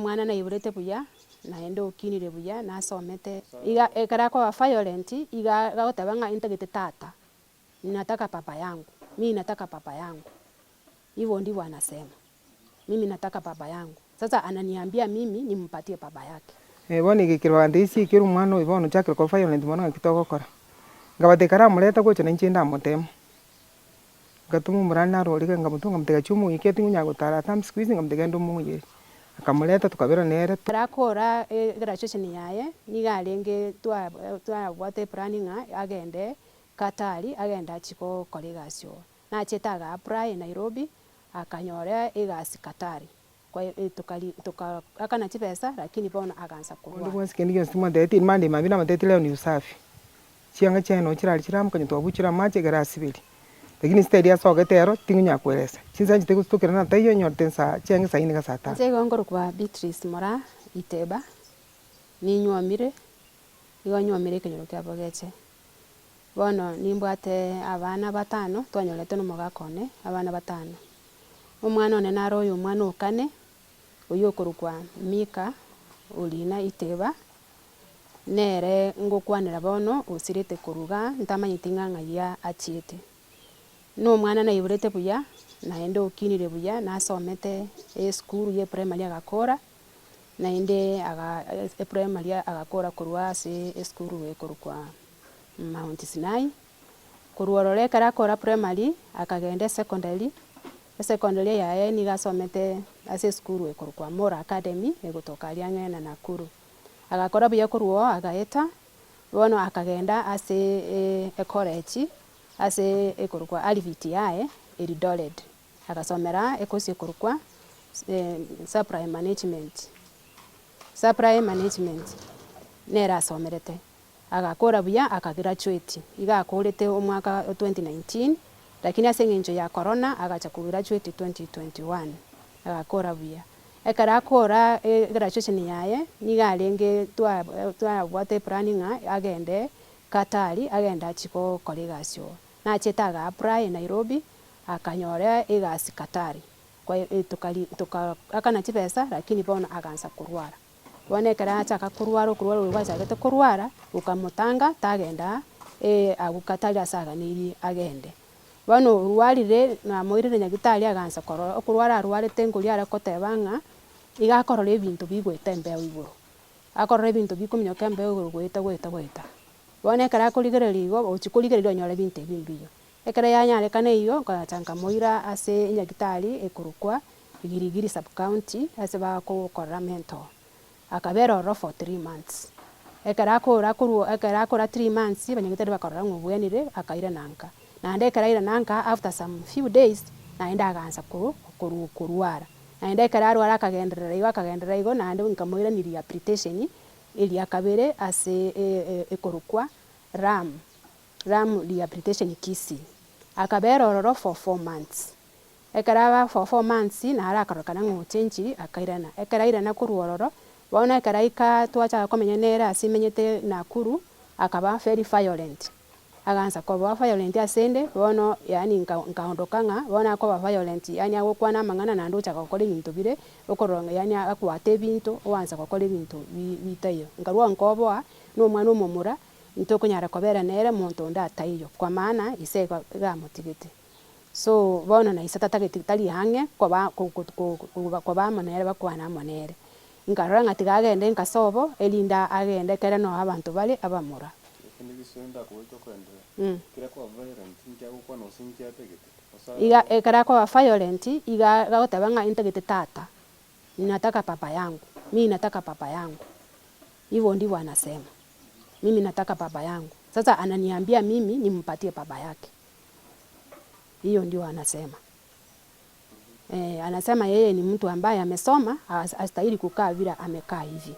mwana naiburete buya naende okinire buya nasomete iga ekara kwa violent iga gotebanga intagete tata ninataka papa yangu, mimi nataka papa yangu. Hivyo ndivyo anasema, mimi nataka papa yangu. Sasa ananiambia mimi nimpatie baba yake. Boni gikirwa ndisi kiru mwana ibono chakira kwa violent mwana kitoko kora ngabate kara muleta gocha na nchinda mutemo gatumu murana rorika ngamutunga mutega chumu iketi ngunya gutara tam squeeze ngamutega ndo munye akamuleta tukabera nere Rakora graduation yaye nigarenge twa wate planning agende Katari agenda chiko kolegasyo na chetaga apply Nairobi akanyora egasi Katari kwa tuka akana chipesa lakini bona aganza kurwa ndo bwasike ndiyo stima ndeti mandi mabina mateti leo ni usafi chianga cheno chirali chiram kanyo twabuchira mache garasibili lakini steady asogetero tingunya kwelesa chinza njite gustukira na tayo nyortensa chianga saini ga sata nze gongoro kwa Beatrice Mora Iteba ni nywamire kenyoro kya bogeche bono nimbwate abana batano twanyorete no mogakone abana batano omwana one naro uyu mwana okane uyu okorukwa Mika Olina Iteba nere ngokwanira bono osirete kuruga ntamanyite ng'ang'aia achiete no mwana naiburete buya naende okinire buya nasomete school ye primary agakora naende primary agakora kurwa ase school ekorukwa Mount Sinai kurwa rore kara akora primary akagenda secondary yaye nigasomete ase school ekorukwa Mora Academy egotoka Riang'ena Nakuru agakora buya kurwa agaeta bono akagenda ase college ase ekorukwa RVTI Eldoret agasomera ekosi ekorukwa supply management nera asomerete agakora buya akagraduate iga akorete omwaka 2019 lakini ase ng'encho ya corona agacha kugraduate 2021 agakora buya ekara akora graduation yaye nigarenge twa wate planning agende Katari agenda chiko kolegasyo na chetaga apply Nairobi akanyora egasi Katari kwa tuka akana chipesa lakini bona aganza kurwara bone kara achaka kurwara wachagete kurwara ukamutanga tagenda agukatari asaga niri agende bono ruwarire na moirire nyagitari aganza kurwara arwarete nguri ara kotebanga igakorora ebintu bigwete mbeo iguru akorora ebintu bikumnyoka mbeo iguru gweta bone kara kurigereria igo ochikurigereria onyore ebintu ebimbiyo ekere yanyarekana iyo ngachanga moira ase nyagitari ekorukwa Igirigiri sub county ase bakokora mentor akabera oro for 3 months ekara akora 3 months banyagitari bakorora ng'obwenire akaira nanka naende ekara nanka after some few days naenda aganza kurwara naende ekara arwara akagenderera igo naende nkamoira ni rehabilitation ili akabere ase ekorukwa RAM rehabilitation Kisii akabera ororo for 4 months ekara for 4 months na ara akarokana ng'ochenji akairana ekarairana kurwororo bona ekaraika twacha komenya nera asimenyete Nakuru akaba very violent aganza kuba violent asende bono yani nkaondokanga bona akoba violent yani agokwana mang'ana na ndocha gukora ibintu bire okoronga yani akwate ebintu owanza gukora ebintu bitayo ngarwa nkoboa no mwana omomura ntokunyara kobera nere muntu ndatayo kwa maana isega gamotigete so bona na isata tagitari hange kwa manere bakwana manere ngarora ngatiga agende nkasobo elinda agende kera no abantu bale abamura iga ekara kwa violent iga gotebanga intagete tata ninataka papa yangu, mimi nataka papa yangu. Hivyo ndivyo anasema, mimi nataka baba yangu. Sasa ananiambia mimi nimpatie baba yake. Hiyo ndio anasema. Anasema yeye ni mtu ambaye amesoma, astahili kukaa vile amekaa hivi.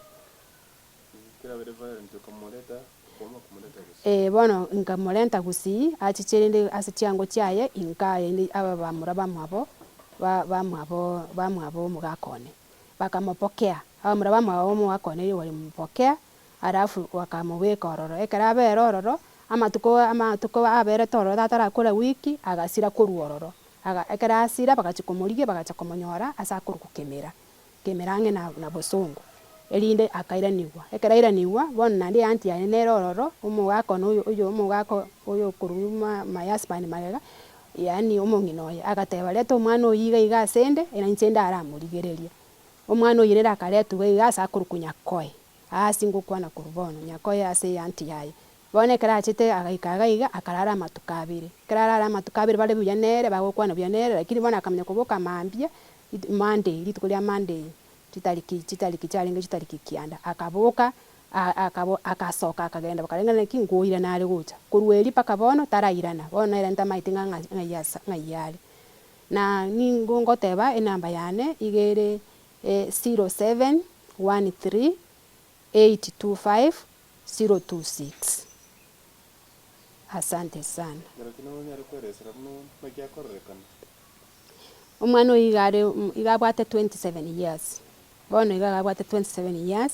Bono nkamuleta gusi achicherende asichango chaye inkaye aba bamuraba mwabo mugakone bakamupokea abamuraba mwabo mugakone walimpokea alafu wakamubeka ororo ekara abera ororo amatuko abere toro tatara kora wiki agasira kuruororo ekara asira bagachikomurige bagachakomonyora asa kurukukemera kemerang'e na bosungu erinde akairanigwa ekerairaniwa bono naende anti yaye nerororo omogaka oyo omogaka oyo okorwa my husband magega yaani omong'ina oye agateba reta omwana oyo iga ase ende inche ndaramorigereria omwana oyo rero akaretwa iga ase akorwa nyakoe ase ngokwana korwa bono nyakoe ase anti yaye bono ekero achete agaika iga akarara amatuko abere ekero arara amatuko abere bare buya nere bagokwana buya nere lakini bono akamanya koboka mambia Monday rituko ria Monday chitariki chiarenge chitariki kianda akaboka akasoka akagenda bakarengana ki ngoira nare gocha korwa eri paka bono tarairana bono nairana tamaite ng'ai na ningo ngoteba enamba yane igere 0713825026. Asante sana. Omwana oyo iga abwate 27 years bono iga abwate 27 years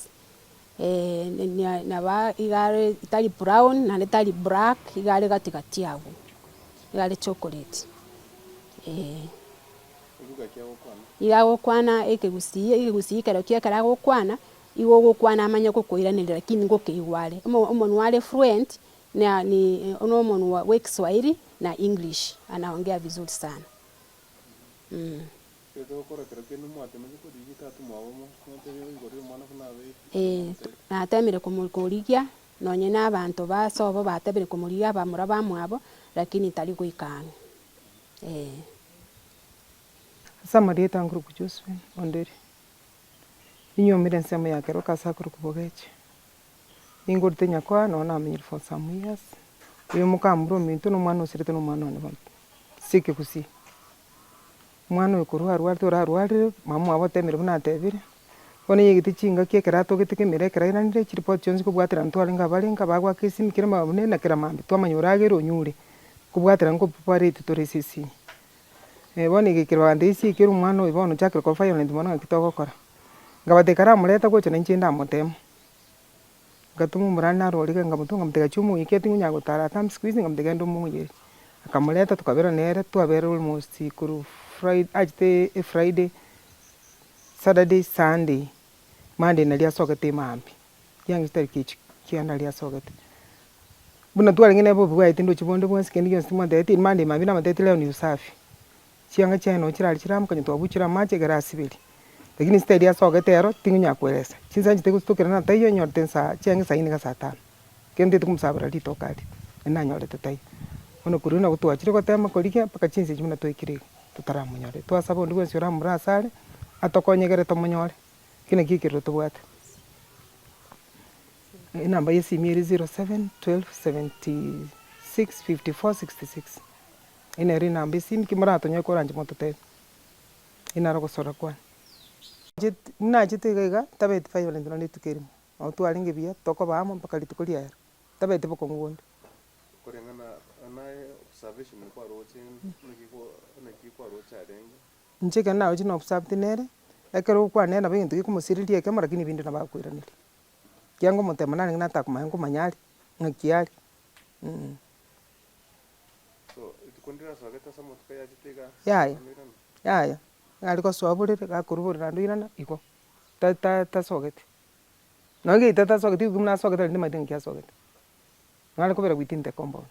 naba igare itari brown na itari black igare gatigati ago igare chocolate iga gokwana ekegusii kero kiekera gokwana igo gokwana amanya gokoiranera lakini ngokeigware omonu ware fluent ni omonu wa Kiswahili na English anaongea vizuri sana. Natemire kumurigia nonye n'abantu basobo batebire kumurigia bamura bamwabo lakini tari goikana. Samarieta nguru Josephine Onderi. Inyomire nsemo yakero kasakuru kubogeche. Ingurite nyakwa no namenyire for some years. Uyu mukamburo mintu no mwana usirite no mwana ne bantu. Sike kusi. Mwana uyu kurwa rwarire mamu abo temire bunatebire. Bono yegiti chinga kiekera togete kemire kera iranire chiripot chonzi kubwatira ntware ngabarenga bagwa kesimi kire mabune na kera mambi twamanyurage ronyure. Kubwatira ngo puparete toresisi. Bono igikirwa ndisi kiri umwana uyu bono chakira ko violent mwana kitogokora. Ngabatekara mureta gocha na inche ndamutema. Gatuma murana rorige ngamutunga mutega chumu iketi ngunya gutara tam squeeze ngamutega ndo munye. Akamuleta tukabera nere twabera almost kuru Friday Saturday Sunday Monday nalia sogete mambi. Yang istari kianda lia sogete. Buna twari ngine bo bwa itindo chibondo bwa sikendi yonsi mwande eti Monday mambi na matete leo ni usafi. Chianga cheno chirali chiramu kanyo twabuchira mache garasibiri. Lakini stadi ya soga tero tingunya kwelesa. Chinza njite kustukira na tayo nyorte sa chiange sa iniga sa tano. Kende tukumsabra lito kadi. Ena nyorte tayo. Ono kuruna kutua chiro kotema kolike paka chinzi chimuna toikire tutara munyore. Twa sabo nduwe sura murasale atokonyegere to munyore. Kine kikiro tubwate. Namba yesi mieri 07 12 76 54 66. Ine ri namba sim kimurato nyoko ranje motote. Ina roko sora kwa. Na chitega tabete violent no nitukirimo o twaringe bia toko bamo mpaka litukulia tabete boko ngundi kurengana na observation kwa roche nikiko roche arenge ncheke na oji no observe tinere ekero kwa nena bintu kikumusiririe kemo lakini bintu na bakwiranire kiango mutemana ngina takumango manyari ngakiari so itukundira sageta samutuka ya chitega ya aliko soburire gakuruburira nduirana iko ta sogete nage ta sogete kumna sogete ndi madin kya sogete ngale kubera within the compound